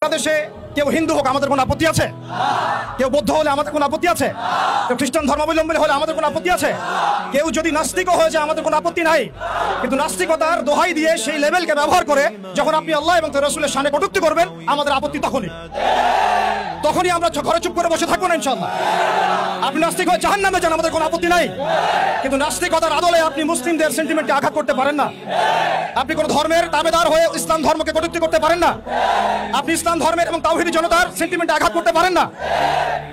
বাংলাদেশে কেউ হিন্দু হোক আমাদের কোনো আপত্তি আছে? কেউ বৌদ্ধ হলে আমাদের কোনো আপত্তি আছে? কেউ খ্রিস্টান ধর্মাবলম্বী হলে আমাদের কোনো আপত্তি আছে? কেউ যদি নাস্তিকও হয়ে যায় আমাদের কোনো আপত্তি নাই। কিন্তু নাস্তিকতার দোহাই দিয়ে সেই লেভেলকে ব্যবহার করে যখন আপনি আল্লাহ এবং তার রাসূলের শানে কটূক্তি করবেন, আমাদের আপত্তি তখনই আমরা ঘরে চুপ করে বসে থাকবো না ইনশাআল্লাহ। আপনি নাস্তিক হয়ে জাহান্নামে যান, আমাদের কোনো আপত্তি নাই। কিন্তু নাস্তিকতার আদলে আপনি মুসলিমদের সেন্টিমেন্টে আঘাত করতে পারেন না। আপনি কোন ধর্মের দাবেদার হয়ে ইসলাম ধর্মকে কটূক্তি করতে পারেন না। আপনি ইসলাম ধর্মের এবং তাওহীদি জনতার সেন্টিমেন্টে আঘাত করতে পারেন না।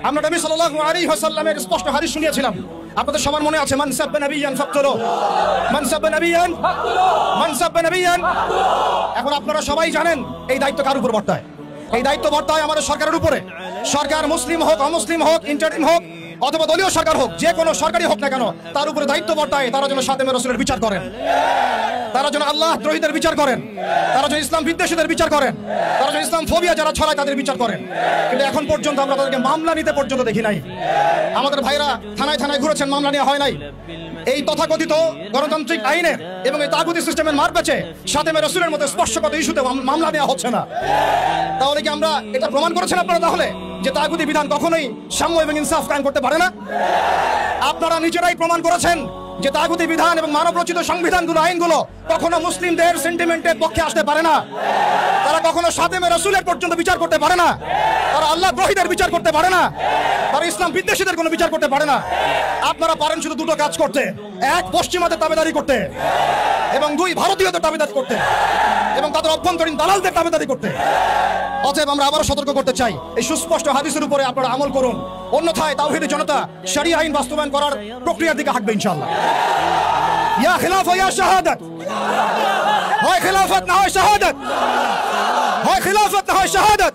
আমরা নবী সাল্লাল্লাহু আলাইহি ওয়াসাল্লামের স্পষ্ট হাদিস শুনিয়েছিলাম, আপনাদের সবার মনে আছে, মান সাব্বা নাবিয়ান ফাকতুলু, মান সাব্বা নাবিয়ান ফাকতুলু, মান সাব্বা নাবিয়ান। এখন আপনারা সবাই জানেন এই দায়িত্ব কার উপর বর্তায়? এই দায়িত্ব বর্তায় আমাদের সরকারের উপরে। সরকার মুসলিম হোক, অমুসলিম হোক, ইন্টারিম হোক অথবা দলীয় সরকার হোক, যে কোনো সরকারি হোক না কেন, তার উপরে দায়িত্ব বর্তায় তারা যেন খাতেমে রাসূলের বিচার করেন, তারা যেন আল্লাহ দ্রোহীদের বিচার করেন, তারা যেন ইসলাম বিদ্বেষীদের বিচার করেন, তারা যেন ইসলাম ফোবিয়া যারা ছড়ায় তাদের বিচার করেন। কিন্তু এখন পর্যন্ত আমরা তাদেরকে মামলা নিতে পর্যন্ত দেখি নাই। আমাদের ভাইরা থানায় থানায় ঘুরেছেন, মামলা নেওয়া হয় নাই। এই তথাকথিত গণতান্ত্রিক আইনের এবং এই তাগুতি সিস্টেমের মারপ্যাচে খাতেমে রাসূলের মতো স্পর্শগত ইস্যুতে মামলা নেওয়া হচ্ছে না। তাহলে কি আমরা এটা প্রমাণ করেছেন আপনারা তাহলে যে তাগুতি বিধান কখনোই সাম্য এবং ইনসাফ কায়েম করতে পারে না? আপনারা নিজেরাই প্রমাণ করেছেন যে তাগুতি বিধান এবং মানবরচিত সংবিধানগুলো, আইনগুলো কখনো মুসলিমদের সেন্টিমেন্টের পক্ষে আসতে পারে না। তারা কখনো খাতেমে রাসূলের পর্যন্ত বিচার করতে পারে না। তারা আল্লাহ দ্রোহীদের বিচার করতে পারে না। তারা ইসলাম বিদ্বেষীদের কোনো বিচার করতে পারে না। আপনারা পারেন শুধু দুটো কাজ করতে: এক, পশ্চিমাদের দাবিদারি করতে, এবং দুই, ভারতীয়দের দাবিদারি করতে এবং তাদের অভ্যন্তরীণ দালালদের দাবিদারি করতে। অতএব আমরা আবারও সতর্ক করতে চাই, এই সুস্পষ্ট হাদিসের উপরে আপনারা আমল করুন, অন্যথায় তাওহীদি জনতা শরিয়া আইন বাস্তবায়ন করার প্রক্রিয়ার দিকে হাঁটবে ইনশাআল্লাহ। ইয়া খিলাফা ইয়া শাহাদাত, হয় খিলাফত না হয় শাহাদাত, হয় খিলাফত না হয় শাহাদাত।